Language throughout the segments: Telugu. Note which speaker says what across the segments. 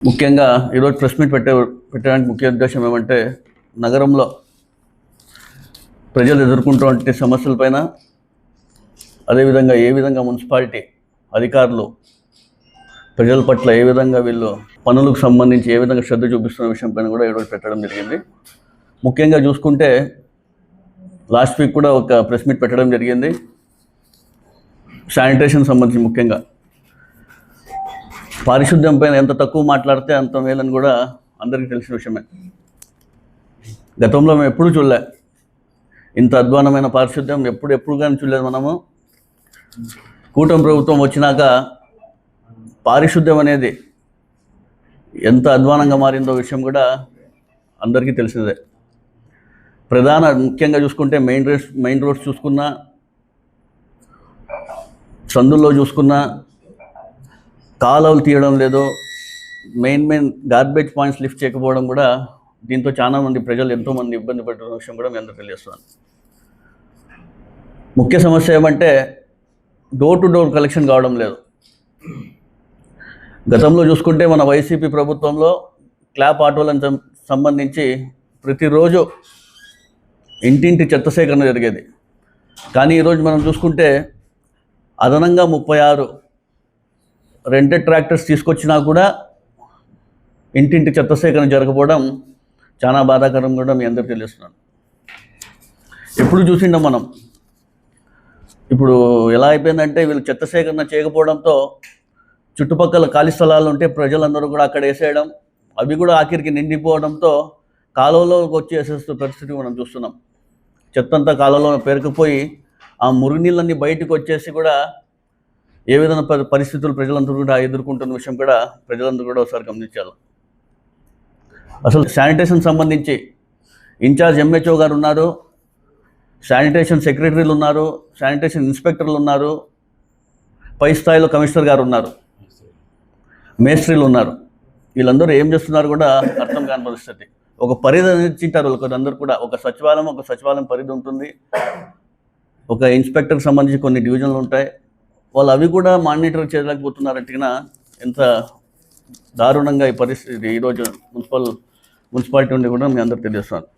Speaker 1: ముఖ్యంగా ఈరోజు ప్రెస్ మీట్ పెట్టడానికి ముఖ్య ఉద్దేశం ఏమంటే నగరంలో ప్రజలు ఎదుర్కొంటున్న సమస్యలపైన, అదేవిధంగా ఏ విధంగా మున్సిపాలిటీ అధికారులు ప్రజల పట్ల ఏ విధంగా వీళ్ళు పనులకు సంబంధించి ఏ విధంగా శ్రద్ధ చూపిస్తున్న విషయం పైన కూడా ఈరోజు పెట్టడం జరిగింది. ముఖ్యంగా చూసుకుంటే లాస్ట్ వీక్ కూడా ఒక ప్రెస్ మీట్ పెట్టడం జరిగింది. శానిటేషన్ సంబంధించి ముఖ్యంగా పారిశుద్ధ్యం పైన ఎంత తక్కువ మాట్లాడితే అంత మేలని కూడా అందరికీ తెలిసిన విషయమే. గతంలో మేము ఎప్పుడూ చూడలే ఇంత అధ్వానమైన పారిశుద్ధ్యం, ఎప్పుడు కానీ చూడలేదు. మనము కూటమి ప్రభుత్వం వచ్చినాక పారిశుద్ధ్యం అనేది ఎంత అధ్వానంగా మారిందో విషయం కూడా అందరికీ తెలిసిందే. ముఖ్యంగా చూసుకుంటే మెయిన్ రోడ్స్ చూసుకున్నా, సందుల్లో చూసుకున్నా కాలువలు తీయడం లేదు, మెయిన్ గార్బేజ్ పాయింట్స్ లిఫ్ట్ చేయకపోవడం కూడా దీంతో చాలామంది ప్రజలు ఎంతోమంది ఇబ్బంది పడుతున్న విషయం కూడా మీ అందరూ తెలియజేస్తున్నాను. ముఖ్య సమస్య ఏమంటే డోర్ టు డోర్ కలెక్షన్ కావడం లేదు. గతంలో చూసుకుంటే మన వైసీపీ ప్రభుత్వంలో క్లాప్ ఆటోలకు సంబంధించి ప్రతిరోజు ఇంటింటి చెత్త సేకరణ జరిగేది. కానీ ఈరోజు మనం చూసుకుంటే అదనంగా 36 రెంటెడ్ ట్రాక్టర్స్ తీసుకొచ్చినా కూడా ఇంటింటి చెత్త సేకరణ జరగకపోవడం చాలా బాధాకరం కూడా మీ అందరికీ తెలుస్తున్నాను. ఎప్పుడు చూసిండాం మనం, ఇప్పుడు ఎలా అయిపోయిందంటే వీళ్ళు చెత్త సేకరణ చేయకపోవడంతో చుట్టుపక్కల ఖాళీ స్థలాలు ఉంటే ప్రజలందరూ కూడా అక్కడ వేసేయడం, అవి కూడా ఆఖరికి నిండిపోవడంతో కాలువలోకి వచ్చి వేసేస్తున్న పరిస్థితి మనం చూస్తున్నాం. చెత్త అంతా కాలువలో పేరుకుపోయి ఆ మురుగునీళ్ళన్నీ బయటకు వచ్చేసి కూడా ఏ విధంగా పరిస్థితులు ప్రజలందరూ కూడా ఎదుర్కొంటున్న విషయం కూడా ప్రజలందరూ కూడా ఒకసారి గమనించాలి. అసలు శానిటేషన్ సంబంధించి ఇన్ఛార్జ్ ఎంహెచ్ఓ గారు ఉన్నారు, శానిటేషన్ సెక్రటరీలు ఉన్నారు, శానిటేషన్ ఇన్స్పెక్టర్లు ఉన్నారు, పై స్థాయిలో కమిషనర్ గారు ఉన్నారు, మేస్త్రీలు ఉన్నారు. వీళ్ళందరూ ఏం చేస్తున్నారు కూడా అర్థం కాని పరిస్థితి. ఒక పరిధి ఇచ్చింటారు వాళ్ళందరూ కూడా. ఒక సచివాలయం పరిధి ఉంటుంది, ఒక ఇన్స్పెక్టర్కి సంబంధించి కొన్ని డివిజన్లు ఉంటాయి. వాళ్ళు అవి కూడా మానిటర్ చేయలేకపోతున్నారంటే ఎంత దారుణంగా ఈ పరిస్థితి ఈరోజు మున్సిపాలిటీ నుండి కూడా మీ అందరికి తెలియజేస్తున్నాను.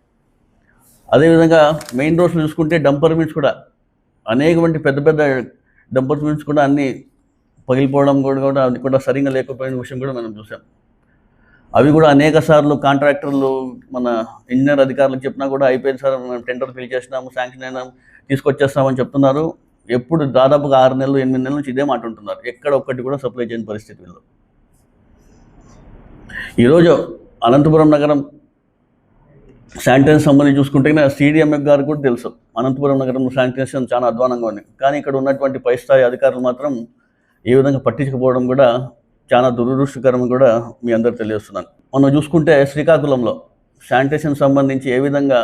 Speaker 1: అదేవిధంగా మెయిన్ రోడ్స్ చూసుకుంటే డంపర్ మిన్స్ కూడా అనేకమంది పెద్ద డంపర్ మిన్స్ కూడా అన్నీ పగిలిపోవడం కూడా అది కూడా సరిగ్గా లేకపోయిన విషయం కూడా మనం చూసాం. అవి కూడా అనేక సార్లు కాంట్రాక్టర్లు మన ఇంజనీర్ అధికారులకు చెప్పినా కూడా అయిపోయింది సార్, మనం టెండర్ ఫిల్ చేసినాము, శాంక్షన్ అయినా తీసుకొచ్చేస్తామని చెప్తున్నారు. ఎప్పుడు దాదాపుగా 6 నెలలు 8 నెలల నుంచి ఇదే మాట ఉంటున్నారు. ఎక్కడ ఒక్కటి కూడా సప్లై చేయని పరిస్థితుల్లో ఈరోజు అనంతపురం నగరం శానిటేషన్ సంబంధించి చూసుకుంటే CDMF గారికి కూడా తెలుసు అనంతపురం నగరంలో శానిటేషన్ చాలా అధ్వానంగా ఉంది. కానీ ఇక్కడ ఉన్నటువంటి పై స్థాయి అధికారులు మాత్రం ఏ విధంగా పట్టించుకోవడం కూడా చాలా దురదృష్టకరం కూడా మీ అందరు తెలియజేస్తున్నాను. మనం చూసుకుంటే శ్రీకాకుళంలో శానిటేషన్ సంబంధించి ఏ విధంగా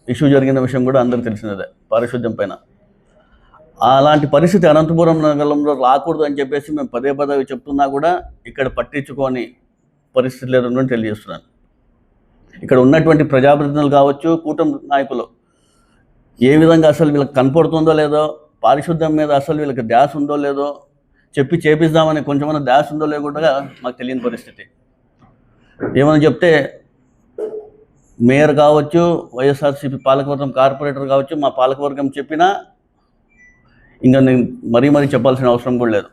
Speaker 1: ఇష్యూ జరిగిన విషయం కూడా అందరికీ తెలిసినదే. పారిశుద్ధ్యం పైన అలాంటి పరిస్థితి అనంతపురం నగరంలో రాకూడదు అని చెప్పేసి మేము పదే చెప్తున్నా కూడా ఇక్కడ పట్టించుకొని పరిస్థితి లేదని తెలియజేస్తున్నాను. ఇక్కడ ఉన్నటువంటి ప్రజాప్రతినిధులు కావచ్చు, కూటమి నాయకులు ఏ విధంగా అసలు వీళ్ళకి కనపడుతుందో లేదో, పారిశుద్ధ్యం మీద అసలు వీళ్ళకి ధ్యాస ఉందో లేదో, చెప్పి చేపిద్దామని కొంచెమన్నా ధ్యాస ఉందో లేదో కూడా మాకు తెలియని పరిస్థితి. ఏమని చెప్తే మేయర్ కావచ్చు, వైఎస్ఆర్సీపీ పాలకవర్గం కార్పొరేటర్ కావచ్చు, మా పాలకవర్గం చెప్పినా ఇంకా నేను మరీ చెప్పాల్సిన అవసరం కూడా లేదు.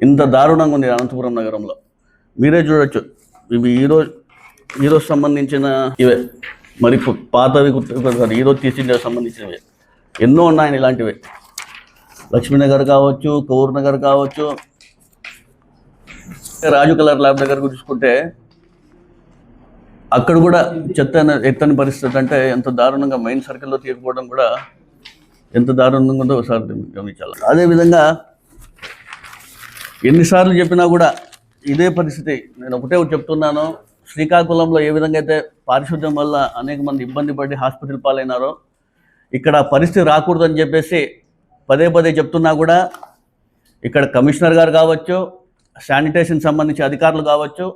Speaker 1: ఇంత దారుణంగా ఉంది అనంతపురం నగరంలో. మీరే చూడొచ్చు. ఇవి ఈరోజు సంబంధించిన ఇవే, మరి పాతవి ఈరోజు తీసిన సంబంధించినవి ఎన్నో ఉన్నాయని ఇలాంటివి. లక్ష్మీనగర్ కావచ్చు, కౌర్ నగర్ కావచ్చు, రాజు కలర్ ల్యాబ్ దగ్గర చూసుకుంటే అక్కడ కూడా చెత్త ఎత్తని పరిస్థితి. అంటే ఎంత దారుణంగా మెయిన్ సర్కిల్లో తీయకపోవడం కూడా ఎంత దారుణంగా ఉందో ఒకసారి గమనించాలి. అదేవిధంగా ఎన్నిసార్లు చెప్పినా కూడా ఇదే పరిస్థితి. నేను ఒకటే చెప్తున్నాను, శ్రీకాకుళంలో ఏ విధంగా అయితే పారిశుద్ధ్యం వల్ల అనేక మంది ఇబ్బంది పడి హాస్పిటల్ పాలైనారో, ఇక్కడ పరిస్థితి రాకూడదని చెప్పేసి పదే చెప్తున్నా కూడా ఇక్కడ కమిషనర్ గారు కావచ్చు, శానిటేషన్ సంబంధించి అధికారులు కావచ్చు,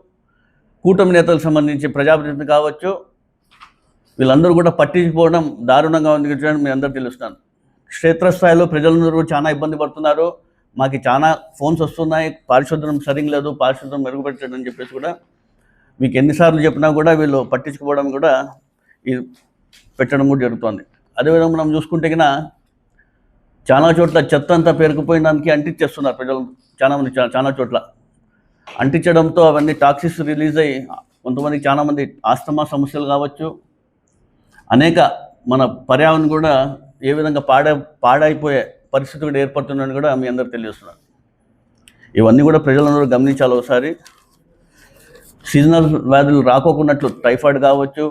Speaker 1: కూటమి నేతలకు సంబంధించి ప్రజాప్రతినిధులు కావచ్చు, వీళ్ళందరూ కూడా పట్టించుకోవడం దారుణంగా ఉంది. మీ అందరూ తెలుస్తున్నాను. క్షేత్రస్థాయిలో ప్రజలందరూ చాలా ఇబ్బంది పడుతున్నారు. మాకు చాలా ఫోన్స్ వస్తున్నాయి, పారిశుద్ధ్యం సరిగ్గా లేదు, పారిశుద్ధ్యం మెరుగుపెట్టడం అని చెప్పేసి కూడా మీకు ఎన్నిసార్లు చెప్పినా కూడా వీళ్ళు పట్టించుకోవడం కూడా ఇది పెట్టడం కూడా జరుగుతుంది. అదేవిధంగా మనం చూసుకుంటే కన్నా చాలా చోట్ల చెత్త అంతా పేరుకుపోయిన దానికి అంటించేస్తున్నారు ప్రజలు, చాలా చోట్ల అంటించడంతో అవన్నీ టాక్సిన్స్ రిలీజ్ అయ్యి కొంతమందికి చాలామంది ఆస్తమా సమస్యలు కావచ్చు, అనేక మన పర్యావరణం కూడా ఏ విధంగా పాడైపోయే పరిస్థితి కూడా ఏర్పడుతుందని కూడా మీ అందరూ తెలియజేస్తున్నారు. ఇవన్నీ కూడా ప్రజలందరూ గమనించాలి. ఒకసారి సీజనల్ వ్యాధులు రాకోకున్నట్లు టైఫాయిడ్ కావచ్చు,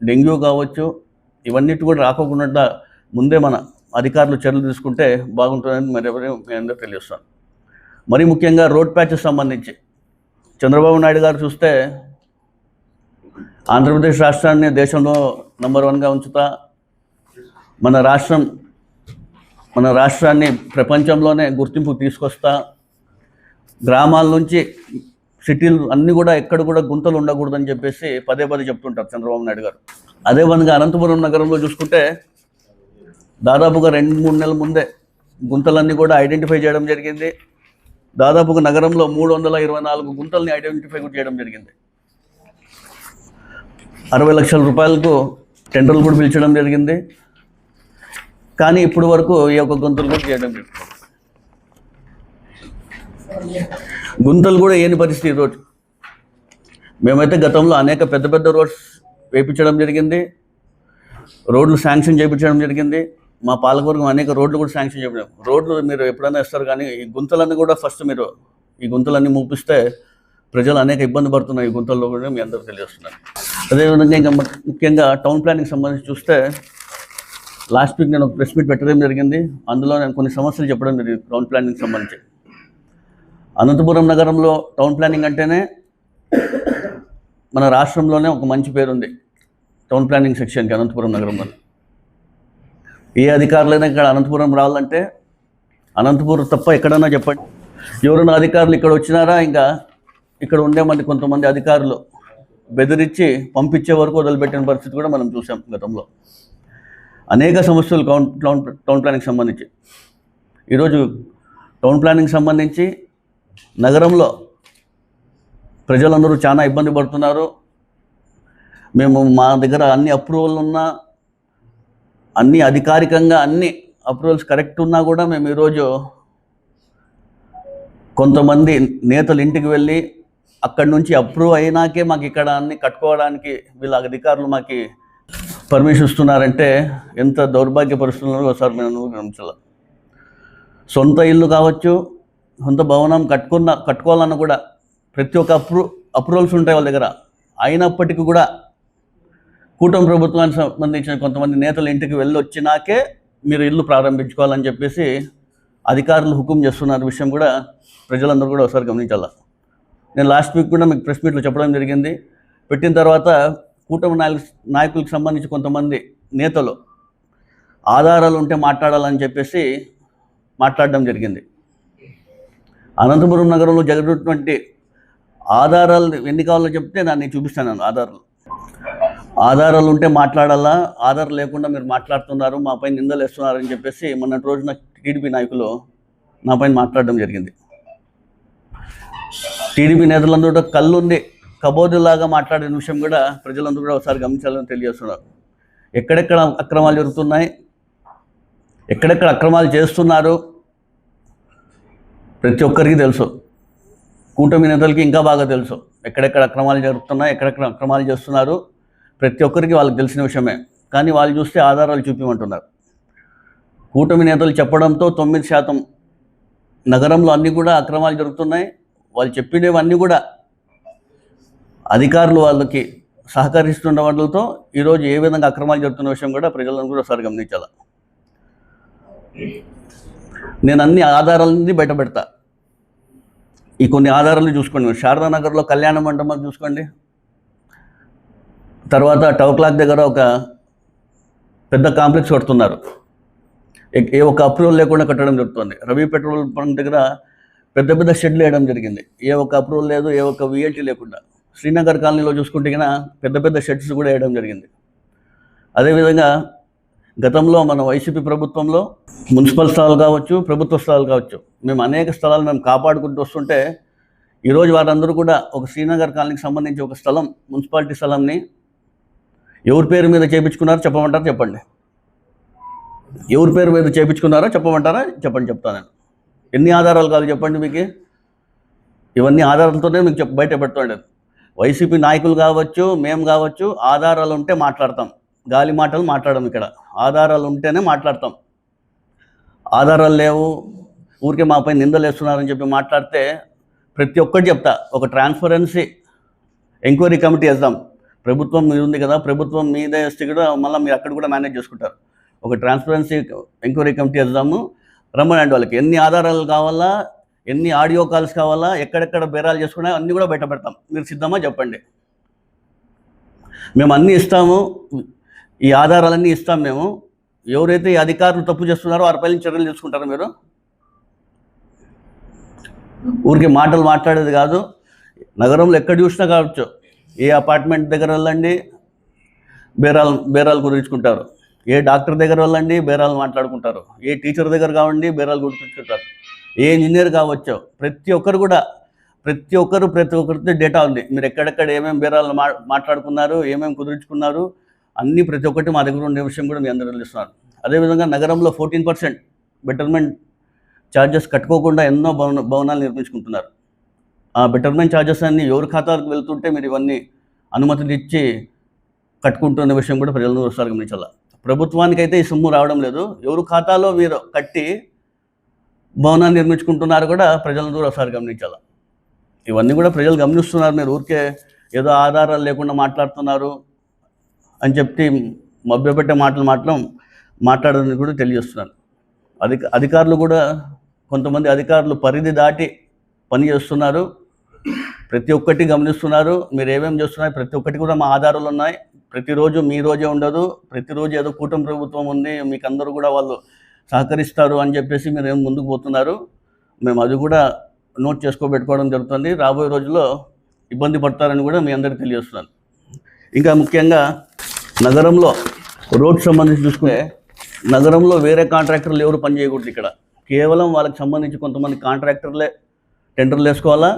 Speaker 1: డెంగ్యూ కావచ్చు, ఇవన్నిటి కూడా రాకోకుండా ముందే మన అధికారులు చర్యలు తీసుకుంటే బాగుంటుందని మీ అందరూ తెలియజేస్తాను. మరీ ముఖ్యంగా రోడ్ ప్యాచెస్ సంబంధించి చంద్రబాబు నాయుడు గారు చూస్తే ఆంధ్రప్రదేశ్ రాష్ట్రాన్ని దేశంలో నంబర్ 1గా ఉంచుతా, మన రాష్ట్రాన్ని ప్రపంచంలోనే గుర్తింపు తీసుకొస్తా, గ్రామాల నుంచి సిటీలు అన్నీ కూడా ఎక్కడ కూడా గుంతలు ఉండకూడదని చెప్పేసి పదే చెప్తుంటారు చంద్రబాబు నాయుడు గారు. అదేవిధంగా అనంతపురం నగరంలో చూసుకుంటే దాదాపుగా 2-3 నెలల ముందే గుంతలన్నీ కూడా ఐడెంటిఫై చేయడం జరిగింది. దాదాపుగా నగరంలో 324 గుంతల్ని ఐడెంటిఫై చేయడం జరిగింది. 60 లక్షల రూపాయలకు టెండర్లు కూడా పిలిచడం జరిగింది. కానీ ఇప్పుడు వరకు ఈ యొక్క గుంతలు కూడా చేయడం జరిగింది. గుంతలు కూడా ఏని పరిస్థితి ఈరోజు. మేమైతే గతంలో అనేక పెద్ద రోడ్స్ వేయించడం జరిగింది, రోడ్లు శాంక్షన్ చేయించడం జరిగింది. మా పాలకవర్గం అనేక రోడ్లు కూడా శాంక్షన్ చేయడం. రోడ్లు మీరు ఎప్పుడైనా ఇస్తారు, కానీ ఈ గుంతలన్నీ కూడా ఫస్ట్ మీరు ఈ గుంతలన్నీ మూపిస్తే ప్రజలు అనేక ఇబ్బంది పడుతున్నాయి. ఈ గుంతల్లో కూడా మీ అందరూ తెలియజేస్తున్నారు. అదేవిధంగా ఇంకా ముఖ్యంగా టౌన్ ప్లానింగ్ సంబంధించి చూస్తే లాస్ట్ వీక్ నేను ఒక ప్రెస్ మీట్ పెట్టడం జరిగింది. అందులో నేను కొన్ని సమస్యలు చెప్పడం జరిగింది టౌన్ ప్లానింగ్ సంబంధించి. అనంతపురం నగరంలో టౌన్ ప్లానింగ్ అంటేనే మన రాష్ట్రంలోనే ఒక మంచి పేరుంది టౌన్ ప్లానింగ్ సెక్షన్కి అనంతపురం నగరంలో. ఏ అధికారులైనా ఇక్కడ అనంతపురం రావాలంటే అనంతపురం తప్ప ఎక్కడన్నా చెప్పండి, ఎవరైనా అధికారులు ఇక్కడ వచ్చినారా ఇంకా ఇక్కడ ఉండే కొంతమంది అధికారులు బెదిరించి పంపించే వరకు వదిలిపెట్టిన పరిస్థితి కూడా మనం చూసాం గతంలో. అనేక సమస్యలు టౌన్ ప్లానింగ్ సంబంధించి. ఈరోజు టౌన్ ప్లానింగ్ సంబంధించి నగరంలో ప్రజలందరూ చాలా ఇబ్బంది పడుతున్నారు. మా దగ్గర అన్ని అప్రూవల్ ఉన్నా, అన్ని అధికారికంగా అన్ని అప్రూవల్స్ కరెక్ట్ ఉన్నా కూడా మేము ఈరోజు కొంతమంది నేతలు ఇంటికి వెళ్ళి అక్కడి నుంచి అప్రూవ్ అయినాకే మాకు ఇక్కడ అన్ని కట్టుకోవడానికి వీళ్ళ అధికారులు మాకు పర్మిషన్ ఇస్తున్నారంటే ఎంత దౌర్భాగ్య పరిస్థితుల్లో ఒకసారి మేము గమనించాలి. సొంత ఇల్లు కావచ్చు, సొంత భవనం కట్టుకోవాలన్నా కూడా ప్రతి ఒక్క అప్రూవల్స్ ఉంటాయి వాళ్ళ దగ్గర. అయినప్పటికీ కూడా కూటమి ప్రభుత్వానికి సంబంధించిన కొంతమంది నేతలు ఇంటికి వెళ్ళి వచ్చినాకే మీరు ఇల్లు ప్రారంభించుకోవాలని చెప్పేసి అధికారులు హుకుం చేస్తున్న విషయం కూడా ప్రజలందరూ కూడా ఒకసారి గమనించాలి. నేను లాస్ట్ వీక్ కూడా మీకు ప్రెస్ మీట్లో చెప్పడం జరిగింది. పెట్టిన తర్వాత కూటమి నాయకులకు సంబంధించి కొంతమంది నేతలు ఆధారాలు ఉంటే మాట్లాడాలని చెప్పేసి మాట్లాడడం జరిగింది. అనంతపురం నగరంలో జరిగినటువంటి ఆధారాలు ఎన్ని కావాలో చెప్తే దాన్ని చూపిస్తాను. ఆధారాలు ఉంటే మాట్లాడాలా, ఆధారం లేకుండా మీరు మాట్లాడుతున్నారు, మా పైన నిందలు వేస్తున్నారని చెప్పేసి మొన్నటి రోజున టీడీపీ నాయకులు నా పైన మాట్లాడడం జరిగింది. టీడీపీ నేతలందరూ కళ్ళుండి కబోదులాగా మాట్లాడిన విషయం కూడా ప్రజలందరూ కూడా ఒకసారి గమనించాలని తెలియజేస్తున్నారు. ఎక్కడెక్కడ అక్రమాలు జరుగుతున్నాయి, ఎక్కడెక్కడ అక్రమాలు చేస్తున్నారు ప్రతి ఒక్కరికి తెలుసు. కూటమి నేతలకి ఇంకా బాగా తెలుసు ఎక్కడెక్కడ అక్రమాలు జరుగుతున్నాయి, ఎక్కడెక్కడ అక్రమాలు చేస్తున్నారు ప్రతి ఒక్కరికి వాళ్ళకి తెలిసిన విషయమే. కానీ వాళ్ళు చూస్తే ఆధారాలు చూపించమంటున్నారు. కూటమి నేతలు చెప్పడంతో 9% నగరంలో అన్నీ కూడా అక్రమాలు జరుగుతున్నాయి. వాళ్ళు చెప్పినవన్నీ కూడా అధికారులు వాళ్ళకి సహకరిస్తున్న వాళ్ళతో ఈరోజు ఏ విధంగా అక్రమాలు జరుగుతున్న విషయం కూడా ప్రజలను కూడా ఒకసారి గమనించాలి. నేను అన్ని ఆధారాలని బయట పెడతా. ఈ కొన్ని ఆధారాలు చూసుకోండి. శారదానగర్లో కళ్యాణ మండపం చూసుకోండి, తర్వాత టవర్ క్లాక్ దగ్గర ఒక పెద్ద కాంప్లెక్స్ కడుతున్నారు. ఏ ఒక్క అప్రూవల్ లేకుండా కట్టడం జరుగుతుంది. రవి పెట్రోల్ బంక్ దగ్గర పెద్ద షెడ్లు వేయడం జరిగింది. ఏ ఒక్క అప్రూవల్ లేదు, ఏ ఒక్క విఎల్టీ లేకుండా. శ్రీనగర్ కాలనీలో చూసుకుంటే కన్నా పెద్ద షెడ్స్ కూడా వేయడం జరిగింది. అదేవిధంగా గతంలో మన వైసీపీ ప్రభుత్వంలో మున్సిపల్ స్థలాలు కావచ్చు, ప్రభుత్వ స్థలాలు కావచ్చు, మేము అనేక స్థలాలు మేము కాపాడుకుంటూ వస్తుంటే ఈరోజు వారందరూ కూడా ఒక శ్రీనగర్ కాలనీకి సంబంధించి ఒక స్థలం, మున్సిపాలిటీ స్థలంని ఎవరి పేరు మీద చేయించుకున్నారో చెప్పమంటారా? చెప్పండి. ఎవరి పేరు మీద చేయించుకున్నారో చెప్పమంటారా? చెప్పండి, చెప్తాను నేను. ఎన్ని ఆధారాలు కావాలి చెప్పండి మీకు. ఇవన్నీ ఆధారాలతోనే మీకు బయట పెడుతుండేది. వైసీపీ నాయకులు కావచ్చు, మేము కావచ్చు, ఆధారాలు ఉంటే మాట్లాడతాం. గాలి మాటలు మాట్లాడడం. ఇక్కడ ఆధారాలు ఉంటేనే మాట్లాడతాం. ఆధారాలు లేవు, ఊరికే మాపై నిందలు వేస్తున్నారని చెప్పి మాట్లాడితే ప్రతి ఒక్కటి చెప్తా. ఒక ట్రాన్స్పరెన్సీ ఎంక్వైరీ కమిటీ వేద్దాం. ప్రభుత్వం మీద ఉంది కదా, ప్రభుత్వం మీదే వేస్తే కూడా మళ్ళీ మీరు అక్కడ కూడా మేనేజ్ చేసుకుంటారు. ఒక ట్రాన్స్పరెన్సీ ఎంక్వైరీ కమిటీ వేద్దాము, రమ్మనండి. వాళ్ళకి ఎన్ని ఆధారాలు కావాలా, ఎన్ని ఆడియో కాల్స్ కావాలా, ఎక్కడెక్కడ బేరాలు చేసుకున్నా అన్నీ కూడా బయట పెడతాం. మీరు సిద్ధమా చెప్పండి. మేము అన్నీ ఇస్తాము, ఈ ఆధారాలన్నీ ఇస్తాం. మేము ఎవరైతే ఈ అధికారులు తప్పు చేస్తున్నారో వారిపై చర్యలు తీసుకుంటారో మీరు. ఊరికి మాటలు మాట్లాడేది కాదు. నగరంలో ఎక్కడ చూసినా కావచ్చు, ఏ అపార్ట్మెంట్ దగ్గర వెళ్ళండి బేరాలు కుదుర్చుకుంటారు, ఏ డాక్టర్ దగ్గర వెళ్ళండి బేరాలు మాట్లాడుకుంటారు, ఏ టీచర్ దగ్గర కావండి బేరాలు కుదుర్చుకుంటారు, ఏ ఇంజనీర్ కావచ్చు, ప్రతి ఒక్కరితో డేటా ఉంది. మీరు ఎక్కడెక్కడ ఏమేమి బేరాలు మాట్లాడుకున్నారు, ఏమేమి కుదుర్చుకున్నారు, అన్నీ ప్రతి ఒక్కటి మా దగ్గర ఉండే విషయం కూడా మీ అందరూ తెలుస్తున్నారు. అదేవిధంగా నగరంలో 14% బెటర్మెంట్ ఛార్జెస్ కట్టుకోకుండా ఎన్నో భవనాలు నిర్మించుకుంటున్నారు. ఆ బెటర్మెంట్ ఛార్జెస్ అన్నీ ఎవరి ఖాతాలకు వెళ్తుంటే మీరు ఇవన్నీ అనుమతులు ఇచ్చి కట్టుకుంటున్న విషయం కూడా ప్రజలను ఒకసారి గమనించాలి. ప్రభుత్వానికైతే ఈ సొమ్ము రావడం లేదు. ఎవరి ఖాతాలో మీరు కట్టి భవనాన్ని నిర్మించుకుంటున్నారు కూడా ప్రజలను ఒకసారి గమనించాలి. ఇవన్నీ కూడా ప్రజలు గమనిస్తున్నారు. మీరు ఊరికే ఏదో ఆధారాలు లేకుండా మాట్లాడుతున్నారు అని చెప్పి మభ్యపెట్టే మాట్లాడదని కూడా తెలియజేస్తున్నాను. అధికారులు కూడా కొంతమంది అధికారులు పరిధి దాటి పని చేస్తున్నారు. ప్రతి ఒక్కటి గమనిస్తున్నారు. మీరు ఏమేమి చేస్తున్నారు ప్రతి ఒక్కటి కూడా మా ఆధారాలు ఉన్నాయి. ప్రతిరోజు మీ రోజే ఉండదు. ప్రతిరోజు ఏదో కూటమి ప్రభుత్వం ఉంది, మీకు అందరూ కూడా వాళ్ళు సహకరిస్తారు అని చెప్పేసి మీరు ఏం ముందుకు పోతున్నారు. మేము అది కూడా నోట్ పెట్టుకోవడం జరుగుతుంది. రాబోయే రోజుల్లో ఇబ్బంది పడతారని కూడా మీ అందరికీ తెలియజేస్తున్నాను. ఇంకా ముఖ్యంగా నగరంలో రోడ్ సంబంధించి చూసుకుంటే నగరంలో వేరే కాంట్రాక్టర్లు ఎవరు పని చేయకూడదు. ఇక్కడ కేవలం వాళ్ళకి సంబంధించి కొంతమంది కాంట్రాక్టర్లే టెండర్లు వేసుకోవాలా,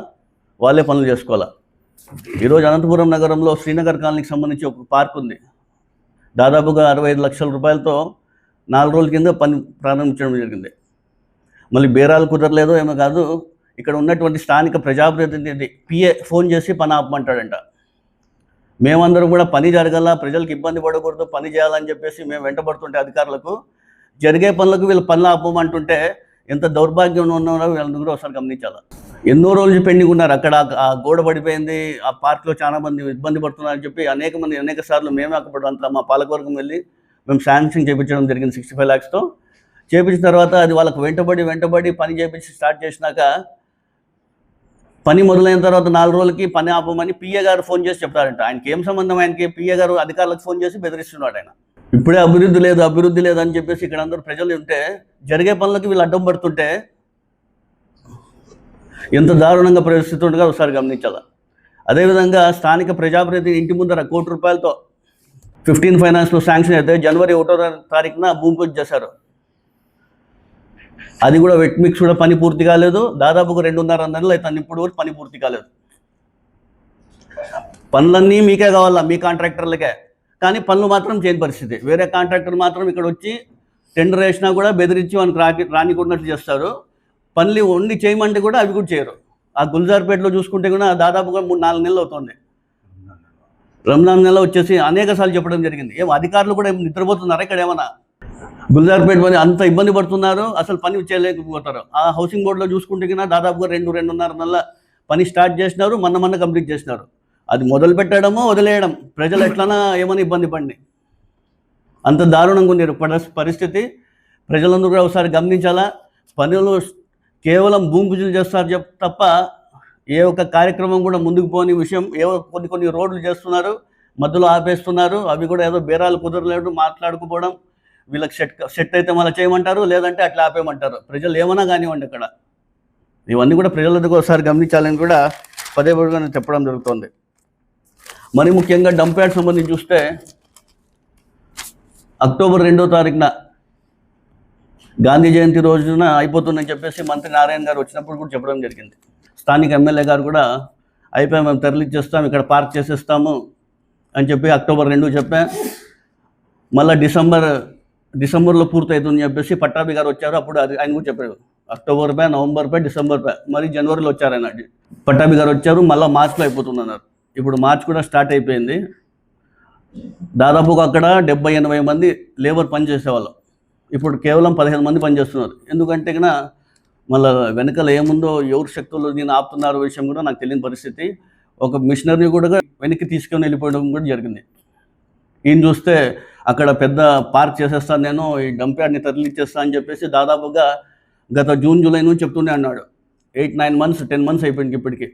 Speaker 1: వాళ్ళే పనులు చేసుకోవాలా. ఈరోజు అనంతపురం నగరంలో శ్రీనగర్ కాలనీకి సంబంధించి ఒక పార్క్ ఉంది. దాదాపుగా 65 లక్షల రూపాయలతో 4 రోజుల కింద పని ప్రారంభించడం జరిగింది. మళ్ళీ బేరాలు కుదరలేదో ఏమో కాదు, ఇక్కడ ఉన్నటువంటి స్థానిక ప్రజాప్రతినిధి పిఏ ఫోన్ చేసి పని ఆపమంటాడంట. మేమందరం కూడా పని జరగాల, ప్రజలకు ఇబ్బంది పడకూడదు, పని చేయాలని చెప్పేసి మేము వెంటబడుతుంటే అధికారులకు జరిగే పనులకు వీళ్ళు పనులు ఆపమంటుంటే ఎంత దౌర్భాగ్యం ఉన్నారో వీళ్ళని కూడా ఒకసారి గమనించాలి. ఎన్నో రోజులు పెండింగ్ ఉన్నారు. అక్కడ ఆ గోడ పడిపోయింది, ఆ పార్క్లో చాలా మంది ఇబ్బంది పడుతున్నారని చెప్పి అనేక సార్లు మేమే అక్కడ అంతా మా పాలకవర్గం వెళ్ళి మేము శాంక్షన్ చేయించడం జరిగింది 65 lakhsతో. చేయించిన తర్వాత అది వాళ్ళకు వెంటబడి పని చేయించి స్టార్ట్ చేసినాక పని మొదలైన తర్వాత 4 రోజులకి పని ఆపమని పిఏ గారు ఫోన్ చేసి చెప్తారంట. ఆయనకి ఏం సంబంధం? ఆయనకి పిఏ గారు అధికారులకు ఫోన్ చేసి బెదిరిస్తున్నాడు. ఆయన ఇప్పుడే అభివృద్ధి లేదు అని చెప్పేసి ఇక్కడ అందరూ ప్రజలు ఉంటే జరిగే పనులకి వీళ్ళు అడ్డం పడుతుంటే ఎంత దారుణంగా పరిస్థితి ఉండగా ఒకసారి గమనించాలి. అదేవిధంగా స్థానిక ప్రజాప్రతినిధి ఇంటి ముందర 1 కోటి రూపాయలతో 15 ఫైనాన్స్లో శాంక్షన్ అయితే జనవరి 1వ తారీఖున భూమి పూజ చేశారు. అది కూడా వెట్ మిక్స్ కూడా పని పూర్తి కాలేదు. దాదాపుగా 2.5 నెలలు అవుతుంది, ఇప్పుడు వరకు పని పూర్తి కాలేదు. పనులన్నీ మీకే కావాలా, మీ కాంట్రాక్టర్లకే, కానీ పనులు మాత్రం చేయని పరిస్థితి. వేరే కాంట్రాక్టర్ మాత్రం ఇక్కడ వచ్చి టెండర్ వేసినా కూడా బెదిరించి వాళ్ళకి రానికున్నట్లు చేస్తారు. పనులు వండి చేయమంటే కూడా అవి కూడా చేయరు. ఆ గుల్జార్పేటలో చూసుకుంటే కూడా దాదాపుగా 3-4 నెలలు అవుతుంది. రంజాన్ నెల వచ్చేసి అనేక సార్లు చెప్పడం జరిగింది. ఏం అధికారులు కూడా నిద్రపోతున్నారా ఇక్కడ? ఏమన్నా గుల్జార్పేట పని అంత ఇబ్బంది పడుతున్నారు, అసలు పని చేయలేకపోతారు. ఆ హౌసింగ్ బోర్డులో చూసుకుంటే కన్నా దాదాపుగా 2-2.5 నెలల పని స్టార్ట్ చేసినారు, మొన్న కంప్లీట్ చేసినారు. అది మొదలు పెట్టడమో వదిలేయడం, ప్రజలు ఎట్లన్నా ఏమైనా ఇబ్బంది పడి అంత దారుణంగా ఉన్నారు పరిస్థితి. ప్రజలందరూ కూడా ఒకసారి గమనించాలా. పనులు కేవలం భూమి పూజలు చేస్తారు తప్ప ఏ ఒక్క కార్యక్రమం కూడా ముందుకు పోని విషయం. ఏవో కొన్ని రోడ్లు చేస్తున్నారు, మధ్యలో ఆపేస్తున్నారు. అవి కూడా ఏదో బేరాలు కుదరలేదు మాట్లాడుకోవడం. వీళ్ళకి సెట్ అయితే మళ్ళీ చేయమంటారు, లేదంటే అట్లా ఆపేయమంటారు. ప్రజలు ఏమన్నా కానివ్వండి. అక్కడ ఇవన్నీ కూడా ప్రజలకు ఒకసారి గమనించాలని కూడా పదే చెప్పడం జరుగుతుంది. మరి ముఖ్యంగా డంప్ యార్డ్ సంబంధించి చూస్తే అక్టోబర్ 2వ తారీఖున గాంధీ జయంతి రోజున అయిపోతుందని చెప్పేసి మంత్రి నారాయణ గారు వచ్చినప్పుడు కూడా చెప్పడం జరిగింది. స్థానిక ఎమ్మెల్యే గారు కూడా అయిపోయి మేము తరలిచ్చేస్తాం, ఇక్కడ పార్క్ చేసేస్తాము అని చెప్పి అక్టోబర్ 2 చెప్పా. మళ్ళీ డిసెంబర్లో పూర్తవుతుందని చెప్పేసి పట్టాభి గారు వచ్చారు. అప్పుడు అది ఆయన కూడా చెప్పారు అక్టోబర్ పై, నవంబర్ పై, డిసెంబర్ పై, మరి జనవరిలో వచ్చారు ఆయన. పట్టాభి గారు వచ్చారు, మళ్ళీ మార్చిలో అయిపోతుంది అన్నారు. ఇప్పుడు మార్చ్ కూడా స్టార్ట్ అయిపోయింది. దాదాపుగా అక్కడ 70-80 మంది లేబర్ పనిచేసేవాళ్ళం, ఇప్పుడు కేవలం 15 మంది పనిచేస్తున్నారు. ఎందుకంటే కన్నా మళ్ళీ వెనకాల ఏముందో ఎవరు శక్తులు నేను ఆపుతున్నారు విషయం కూడా నాకు తెలియని పరిస్థితి. ఒక మిషనరీ కూడా వెనక్కి తీసుకొని వెళ్ళిపోవడం కూడా జరిగింది. ఈయన చూస్తే అక్కడ పెద్ద పార్క్ చేసేస్తాను నేను, ఈ డంప్ యార్డ్ని తరలిచ్చేస్తాను అని చెప్పేసి దాదాపుగా గత జూన్ జూలై నుంచి చెప్తూనే అన్నాడు. 8-9 months 10 months అయిపోయింది ఇప్పటికీ.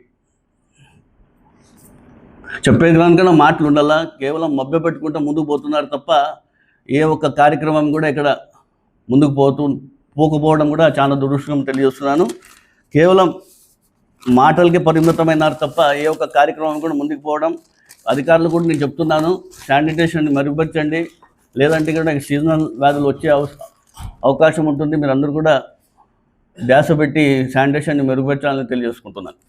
Speaker 1: చెప్పేది దానికన్నా మాటలు ఉండాలా, కేవలం మభ్య పెట్టుకుంటూ ముందుకు పోతున్నారు తప్ప ఏ ఒక్క కార్యక్రమం కూడా ఇక్కడ ముందుకు పోకపోవడం కూడా చాలా దురదృష్టం తెలియజేస్తున్నాను. కేవలం మాటలకి పరిమితమైనారు తప్ప ఏ ఒక్క కార్యక్రమం కూడా ముందుకు పోవడం. అధికారులు కూడా నేను చెప్తున్నాను, శానిటేషన్ మెరుగుపరచండి, లేదంటే కూడా సీజనల్ వ్యాధులు వచ్చే అవకాశం ఉంటుంది. మీరు అందరూ కూడా ధ్యాస పెట్టి శానిటేషన్ని మెరుగుపరచాలని తెలియజేసుకుంటున్నాను.